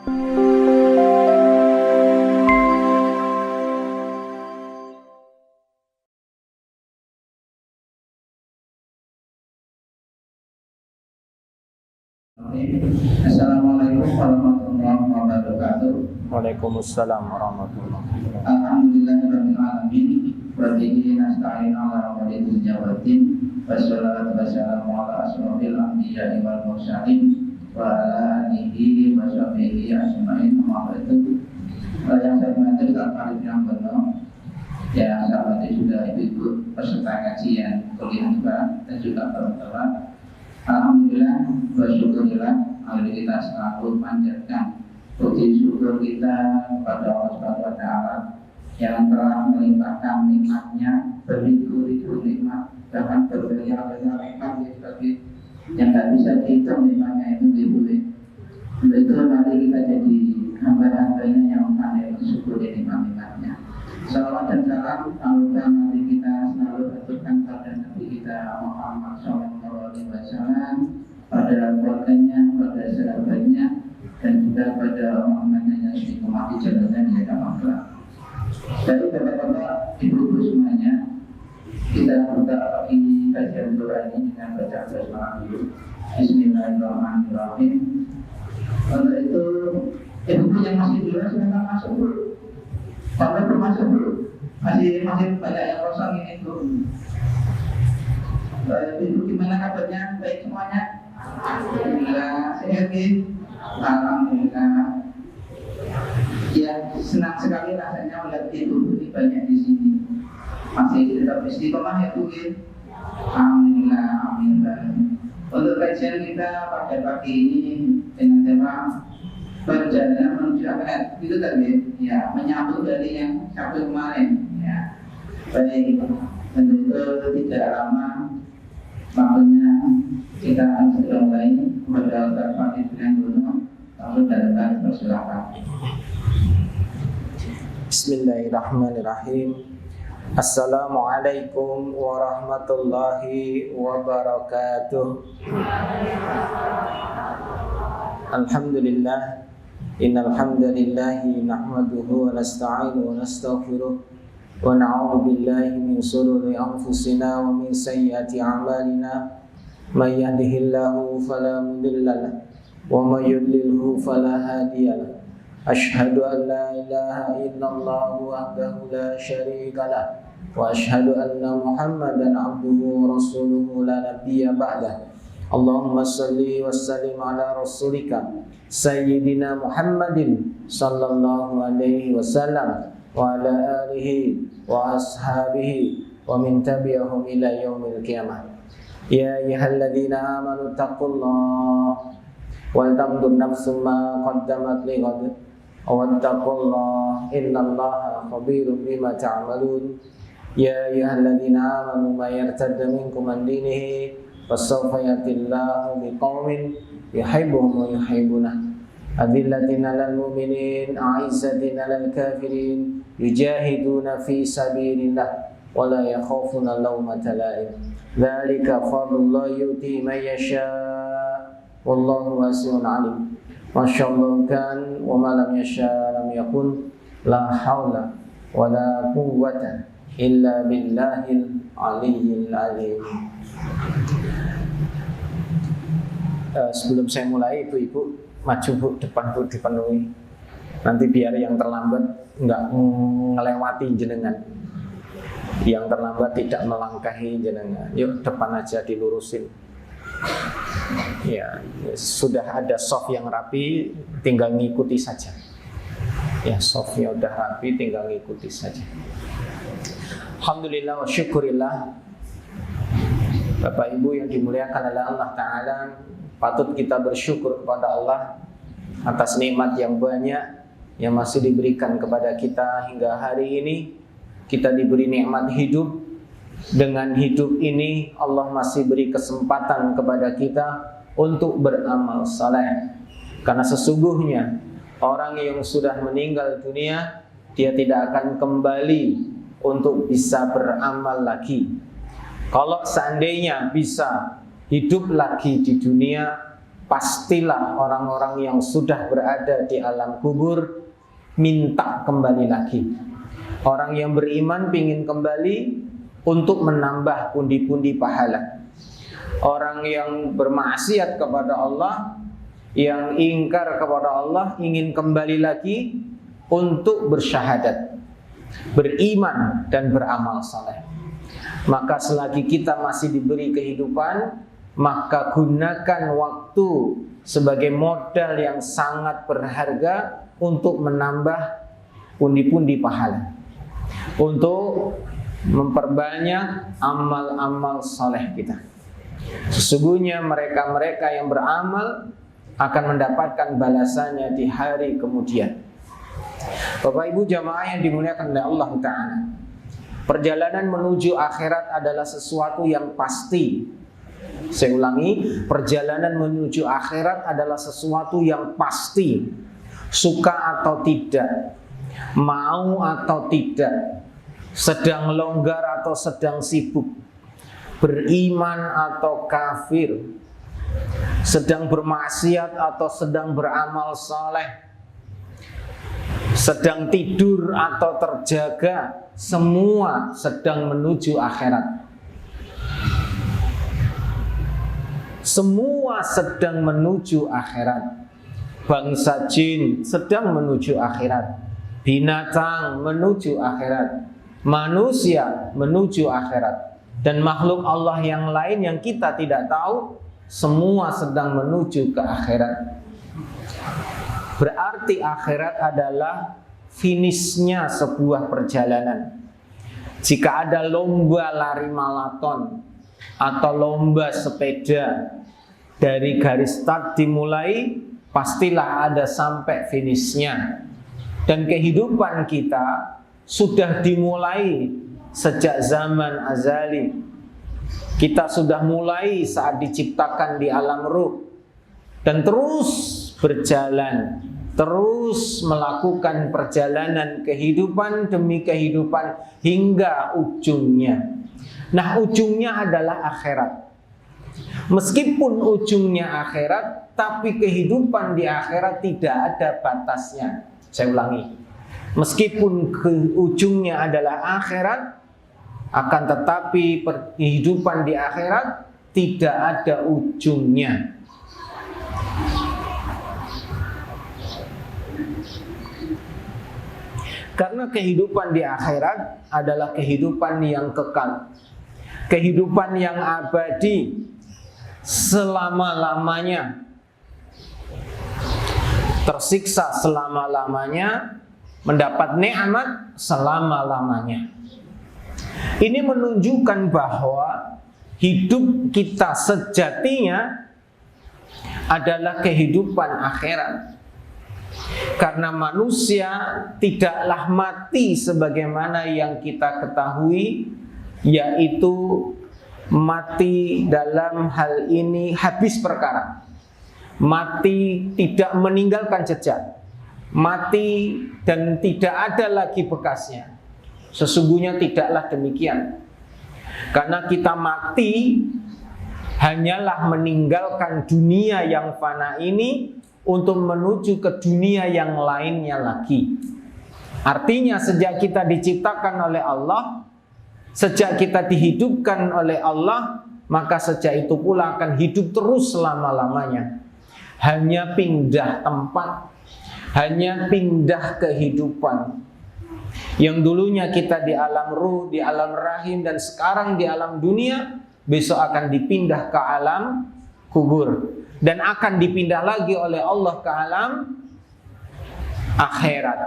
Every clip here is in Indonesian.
Assalamualaikum warahmatullahi wabarakatuh. Waalaikumsalam warahmatullahi wabarakatuh. Alhamdulillahirabbil alamin. Wa bihi nasta'inu ala umuri dunya waddin. Wassalatu wassalamu ala asrofil anbiya'i wal mursalin wa ala alihi wa sahbihi ajma'in. Amma ba'du. Yang saya hormati Bapak Arif yang benar, yang saya hormati juga ibu-ibu peserta kajian kuliah juga dan juga teman-teman. Alhamdulillah, bersyukurillah, mari kita selalu panjatkan puji syukur kita kepada Allah Subhanahu wa Ta'ala yang telah melimpahkan nikmatnya beribu-ribu nikmat, bahkan berbiliar-biliar nikmat yang tidak bisa dihitung nikmatnya itu dibuat. Untuk itu mari kita jadi hamba-hambanya yang pandai bersyukur nikmat-nikmatnya. Salawat dan salam semoga mari kita selalu aturkan pada Nabi kita Muhammad SAW, pada keluarganya, pada sahabatnya, dan juga pada orang-orang yang istiqomah di jalannya di agama Islam. Jadi bapak-bapak, ibu-ibu semuanya, kita buka ini kajian doa ini dengan baca basmalah dulu. Bismillahirrahmanirrahim. Untuk itu, ibu-ibu yang masih di luar silakan masuk dulu. Sampai bermasuk dulu. Masih banyak yang kosong ini tuh. Ibu gimana kabarnya? Baik semuanya? Alhamdulillah. Sehat ini? Alhamdulillah. Ya, senang sekali rasanya melihat ibu ini banyak di sini. Masih tetap istiqomah ya Bu. Alhamdulillah, amin. Untuk kajian kita pada pagi ini dengan tema perjalanan menuju akhirat, itu tadi ya, menyambung dari yang Sabtu kemarin ya. Baik, tentu itu tidak lama waktunya kita akan segera mulai. Kepada Ustaz Fatih dengan Gunung, lalu dari persilakan. Bismillahirrahmanirrahim. Assalamualaikum warahmatullahi wabarakatuh. Alhamdulillah, innal hamdalillahi nahmaduhu wa nasta'inuhu wa nastaghfiruh wa na'udzu billahi min shururi anfusina wa min sayyiati a'malina. May yahdihillahu fala mudilla lahu wa may yudlilhu fala hadiya lahu. Asyhadu an la ilaha illallah wahdahu la syarika lahu wa asyhadu anna Muhammadan abduhu wa rasuluhu la nabiyya ba'dah. Allahumma salli wa sallim ala rasulika Sayyidina Muhammadin sallallahu alaihi wasallam wa ala alihi wa ashabihi wa min tabi'ahum ila yaumil qiyamah. Ya ayyuhalladzina amanu taqullaha wal tanzur nafsum ma qaddamat lighad wattaqullaha innallaha khabirum bima ta'malun. Ya ayyuhalladzina amanu may yartadda minkum an dinihi fasawfa yatillahu biqaumin yuhibbuhum wa yuhibbunah adillatin 'alal mu'minin a'izzatin 'alal kafirin yujahiduna fi sabilillah wa la yakhafuna lawmata la'im. Dzalika fadlullah yu'ti man yasha wallahu wasi'un 'alim. Masyaallah kan wa ma lam yasha lam yakun. La haula wa la quwwata illa billahil aliyyil azim. Sebelum saya mulai, ibu-ibu maju Bu, depan Bu, dipenuhi. Nanti biar yang terlambat enggak ngelewati jenengan. Yang terlambat tidak melangkahi jenengan. Yuk depan aja dilurusin. Ya, sudah ada soft yang rapi, tinggal ngikuti saja. Ya, softnya udah rapi, tinggal ngikuti saja. Alhamdulillah wa syukurillah. Bapak Ibu yang dimuliakan oleh Allah Ta'ala, patut kita bersyukur kepada Allah atas nikmat yang banyak yang masih diberikan kepada kita hingga hari ini. Kita diberi nikmat hidup. Dengan hidup ini Allah masih beri kesempatan kepada kita untuk beramal saleh. Karena sesungguhnya orang yang sudah meninggal dunia, dia tidak akan kembali untuk bisa beramal lagi. Kalau seandainya bisa hidup lagi di dunia, pastilah orang-orang yang sudah berada di alam kubur minta kembali lagi. Orang yang beriman ingin kembali untuk menambah pundi-pundi pahala. Orang yang bermaksiat kepada Allah, yang ingkar kepada Allah, ingin kembali lagi untuk bersyahadat, beriman dan beramal saleh. Maka selagi kita masih diberi kehidupan, maka gunakan waktu sebagai modal yang sangat berharga untuk menambah pundi-pundi pahala, untuk memperbanyak amal-amal saleh kita. Sesungguhnya mereka-mereka yang beramal akan mendapatkan balasannya di hari kemudian. Bapak Ibu jamaah yang dimuliakan oleh Allah Ta'ala, perjalanan menuju akhirat adalah sesuatu yang pasti. Saya ulangi, perjalanan menuju akhirat adalah sesuatu yang pasti. Suka atau tidak, mau atau tidak, sedang longgar atau sedang sibuk, beriman atau kafir, sedang bermaksiat atau sedang beramal saleh, sedang tidur atau terjaga, semua sedang menuju akhirat. Semua sedang menuju akhirat. Bangsa jin sedang menuju akhirat, binatang menuju akhirat, manusia menuju akhirat, dan makhluk Allah yang lain yang kita tidak tahu, semua sedang menuju ke akhirat. Berarti akhirat adalah finishnya sebuah perjalanan. Jika ada lomba lari maraton atau lomba sepeda, dari garis start dimulai, pastilah ada sampai finishnya. Dan kehidupan kita sudah dimulai sejak zaman azali. Kita sudah mulai saat diciptakan di alam ruh, dan terus berjalan, terus melakukan perjalanan kehidupan demi kehidupan hingga ujungnya. Nah, ujungnya adalah akhirat. Meskipun ujungnya akhirat, tapi kehidupan di akhirat tidak ada batasnya. Saya ulangi, meskipun ujungnya adalah akhirat, akan tetapi kehidupan di akhirat tidak ada ujungnya. Karena kehidupan di akhirat adalah kehidupan yang kekal, kehidupan yang abadi, selama-lamanya, tersiksa selama-lamanya, mendapat nikmat selama-lamanya. Ini menunjukkan bahwa hidup kita sejatinya adalah kehidupan akhirat. Karena manusia tidaklah mati sebagaimana yang kita ketahui, yaitu mati dalam hal ini habis perkara, mati tidak meninggalkan jejak, mati dan tidak ada lagi bekasnya. Sesungguhnya tidaklah demikian. Karena kita mati hanyalah meninggalkan dunia yang fana ini untuk menuju ke dunia yang lainnya lagi. Artinya sejak kita diciptakan oleh Allah, sejak kita dihidupkan oleh Allah, maka sejak itu pula akan hidup terus selama-lamanya. Hanya pindah tempat, hanya pindah kehidupan. Yang dulunya kita di alam ruh, di alam rahim, dan sekarang di alam dunia, besok akan dipindah ke alam kubur, dan akan dipindah lagi oleh Allah ke alam akhirat.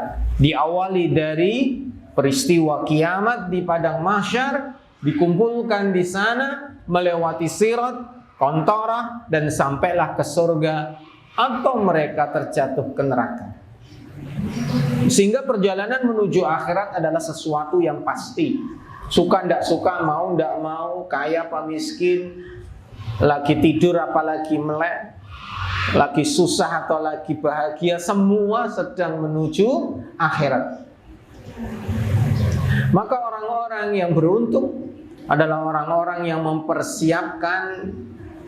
Diawali dari peristiwa kiamat di padang mahsyar, dikumpulkan di sana, melewati sirat, kontorah, dan sampailah ke surga, atau mereka terjatuh ke neraka. Sehingga perjalanan menuju akhirat adalah sesuatu yang pasti. Suka ndak suka, mau ndak mau, kaya apa miskin, lagi tidur apalagi melek, lagi susah atau lagi bahagia, semua sedang menuju akhirat. Maka orang-orang yang beruntung adalah orang-orang yang mempersiapkan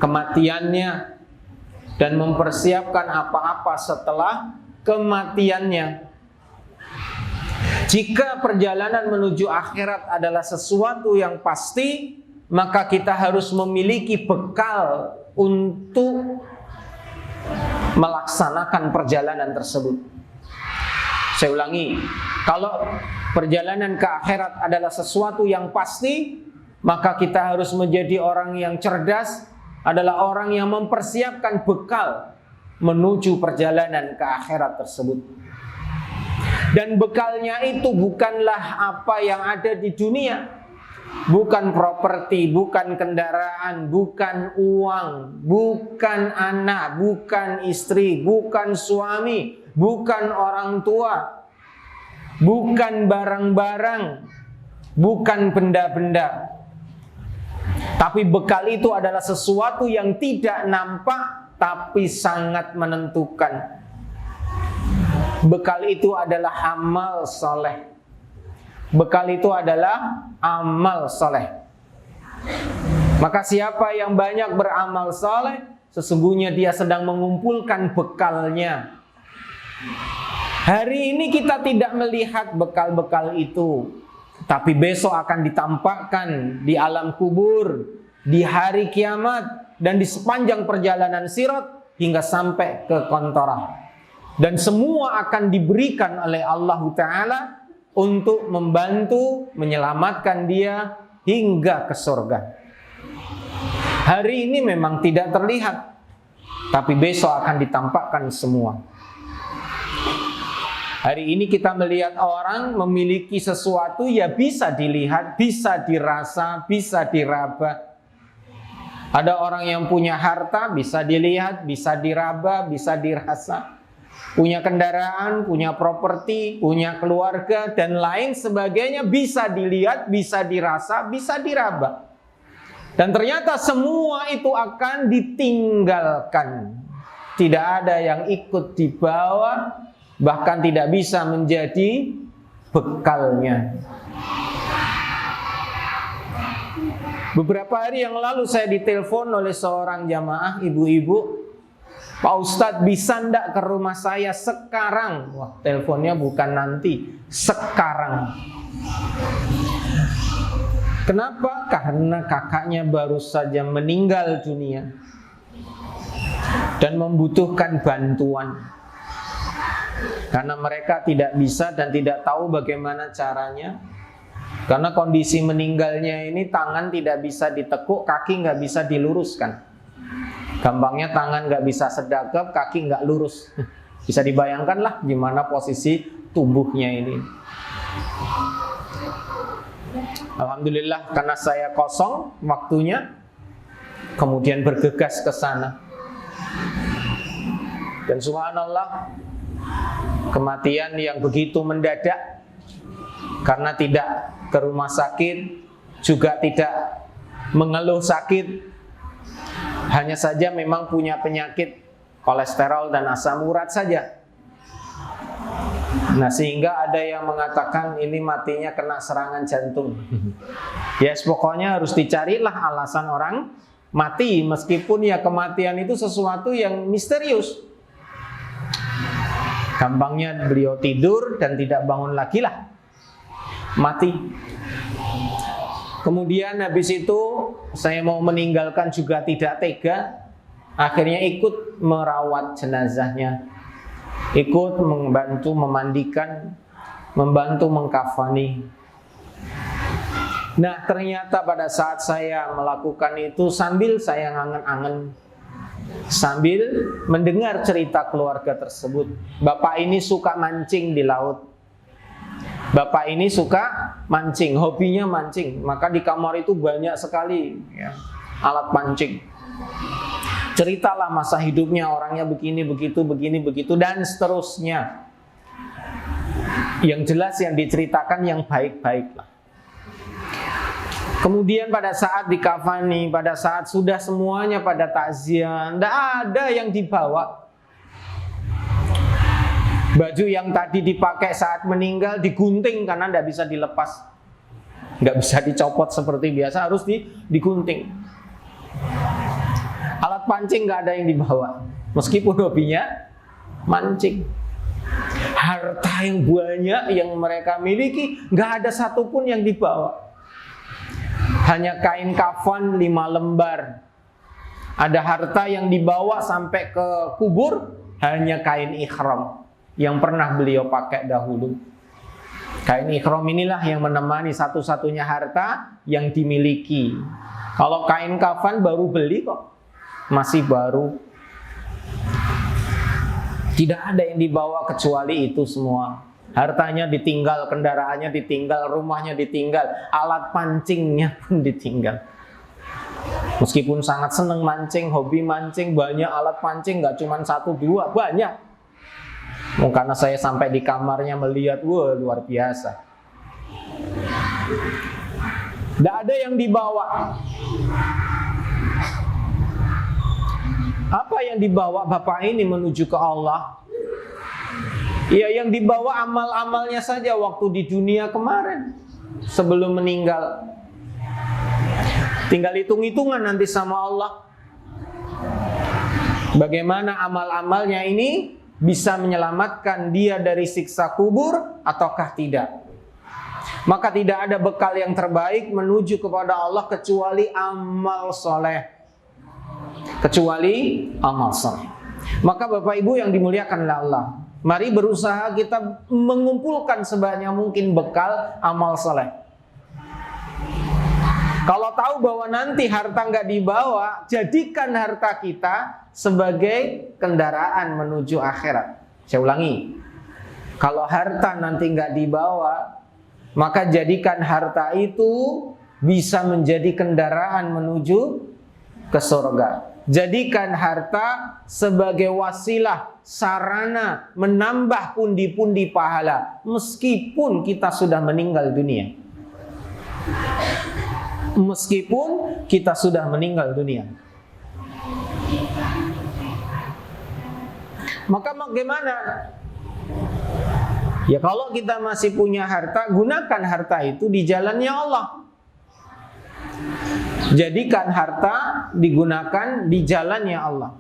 kematiannya dan mempersiapkan apa-apa setelah kematiannya. Jika perjalanan menuju akhirat adalah sesuatu yang pasti, maka kita harus memiliki bekal untuk melaksanakan perjalanan tersebut. Saya ulangi, kalau perjalanan ke akhirat adalah sesuatu yang pasti, maka kita harus menjadi orang yang cerdas, adalah orang yang mempersiapkan bekal menuju perjalanan ke akhirat tersebut. Dan bekalnya itu bukanlah apa yang ada di dunia, bukan properti, bukan kendaraan, bukan uang, bukan anak, bukan istri, bukan suami, bukan orang tua, bukan barang-barang, bukan benda-benda. Tapi bekal itu adalah sesuatu yang tidak nampak tapi sangat menentukan. Bekal itu adalah amal soleh. Bekal itu adalah amal soleh. Maka siapa yang banyak beramal soleh, sesungguhnya dia sedang mengumpulkan bekalnya. Hari ini kita tidak melihat bekal-bekal itu, tapi besok akan ditampakkan di alam kubur, di hari kiamat, dan di sepanjang perjalanan sirat hingga sampai ke Qantarah. Dan semua akan diberikan oleh Allah Ta'ala untuk membantu menyelamatkan dia hingga ke surga. Hari ini memang tidak terlihat, tapi besok akan ditampakkan semua. Hari ini kita melihat orang memiliki sesuatu, ya bisa dilihat, bisa dirasa, bisa diraba. Ada orang yang punya harta, bisa dilihat, bisa diraba, bisa dirasa. Punya kendaraan, punya properti, punya keluarga, dan lain sebagainya bisa dilihat, bisa dirasa, bisa diraba. Dan ternyata semua itu akan ditinggalkan. Tidak ada yang ikut dibawa, bahkan tidak bisa menjadi bekalnya. Beberapa hari yang lalu saya ditelepon oleh seorang jamaah ibu-ibu, "Pak Ustadz, bisa ndak ke rumah saya sekarang?" Wah, teleponnya bukan nanti, sekarang. Kenapa? Karena kakaknya baru saja meninggal dunia dan membutuhkan bantuan. Karena mereka tidak bisa dan tidak tahu bagaimana caranya. Karena kondisi meninggalnya ini, tangan tidak bisa ditekuk, kaki nggak bisa diluruskan. Gampangnya tangan nggak bisa sedekap, kaki nggak lurus. Bisa dibayangkan lah gimana posisi tubuhnya ini. Alhamdulillah, karena saya kosong waktunya, kemudian bergegas ke sana. Dan subhanallah, kematian yang begitu mendadak, karena tidak ke rumah sakit, juga tidak mengeluh sakit, hanya saja memang punya penyakit kolesterol dan asam urat saja. Nah, sehingga ada yang mengatakan ini matinya kena serangan jantung. Yes, pokoknya harus dicarilah alasan orang mati, meskipun ya kematian itu sesuatu yang misterius. Gampangnya beliau tidur dan tidak bangun lagi lah, mati. Kemudian habis itu saya mau meninggalkan juga tidak tega. Akhirnya ikut merawat jenazahnya, ikut membantu memandikan, membantu mengkafani. Nah, ternyata pada saat saya melakukan itu, sambil saya ngangen-angen, sambil mendengar cerita keluarga tersebut. Bapak ini suka mancing di laut. Bapak ini suka mancing, hobinya mancing. Maka di kamar itu banyak sekali ya, alat pancing. Ceritalah masa hidupnya, orangnya begini, begitu, begini, begitu, dan seterusnya. Yang jelas yang diceritakan yang baik-baik lah. Kemudian pada saat dikafani, pada saat sudah semuanya pada takziah, tidak ada yang dibawa. Baju yang tadi dipakai saat meninggal digunting karena tidak bisa dilepas, nggak bisa dicopot seperti biasa, harus digunting. Alat pancing nggak ada yang dibawa. meskipun hobinya mancing. Harta yang banyak yang mereka miliki, nggak ada satupun yang dibawa. Hanya kain kafan 5 lembar. Ada harta yang dibawa sampai ke kubur, hanya kain ikhram yang pernah beliau pakai dahulu. Kain ikhram inilah yang menemani satu-satunya harta yang dimiliki. Kalau kain kafan baru beli kok, masih baru. Tidak ada yang dibawa kecuali itu semua. Hartanya ditinggal, kendaraannya ditinggal, rumahnya ditinggal, alat pancingnya pun ditinggal. Meskipun sangat senang mancing, hobi mancing, banyak alat pancing, gak cuma 1, 2, banyak. Karena saya sampai di kamarnya melihat, wah luar biasa. Tidak ada yang dibawa. Apa yang dibawa Bapak ini menuju ke Allah? Ya, yang dibawa amal-amalnya saja waktu di dunia kemarin, sebelum meninggal. Tinggal hitung-hitungan nanti sama Allah, bagaimana amal-amalnya ini bisa menyelamatkan dia dari siksa kubur ataukah tidak. Maka tidak ada bekal yang terbaik menuju kepada Allah kecuali amal soleh. Kecuali amal soleh. Maka Bapak Ibu yang dimuliakan oleh Allah, mari berusaha kita mengumpulkan sebanyak mungkin bekal amal soleh. Kalau tahu bahwa nanti harta nggak dibawa, jadikan harta kita sebagai kendaraan menuju akhirat. Saya ulangi, kalau harta nanti nggak dibawa, maka jadikan harta itu bisa menjadi kendaraan menuju ke surga. Jadikan harta sebagai wasilah, sarana menambah pundi-pundi pahala meskipun kita sudah meninggal dunia. Meskipun kita sudah meninggal dunia. Maka bagaimana? Ya kalau kita masih punya harta, gunakan harta itu di jalannya Allah. Jadikan harta digunakan di jalannya Allah.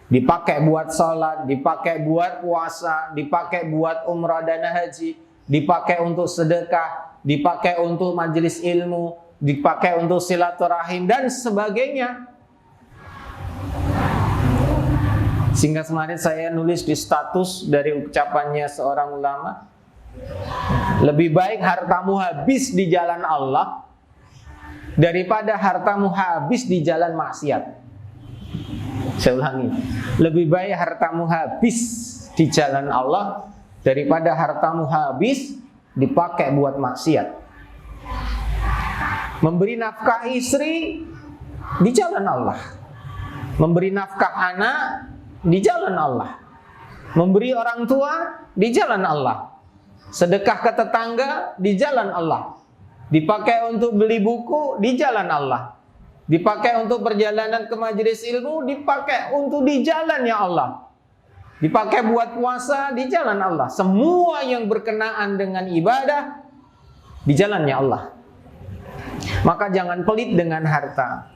Dipakai buat sholat, dipakai buat puasa, dipakai buat umrah dan haji, dipakai untuk sedekah, dipakai untuk majelis ilmu, dipakai untuk silaturahim dan sebagainya. Sehingga kemarin saya nulis di status dari ucapannya seorang ulama, lebih baik hartamu habis di jalan Allah daripada hartamu habis di jalan maksiat. Saya ulangi, lebih baik hartamu habis di jalan Allah daripada hartamu habis dipakai buat maksiat. Memberi nafkah istri di jalan Allah, memberi nafkah anak di jalan Allah, memberi orang tua di jalan Allah, sedekah ke tetangga di jalan Allah, dipakai untuk beli buku di jalan Allah, dipakai untuk perjalanan ke majelis ilmu, dipakai untuk di jalannya Allah, dipakai buat puasa di jalan Allah. Semua yang berkenaan dengan ibadah di jalannya Allah. Maka jangan pelit dengan harta.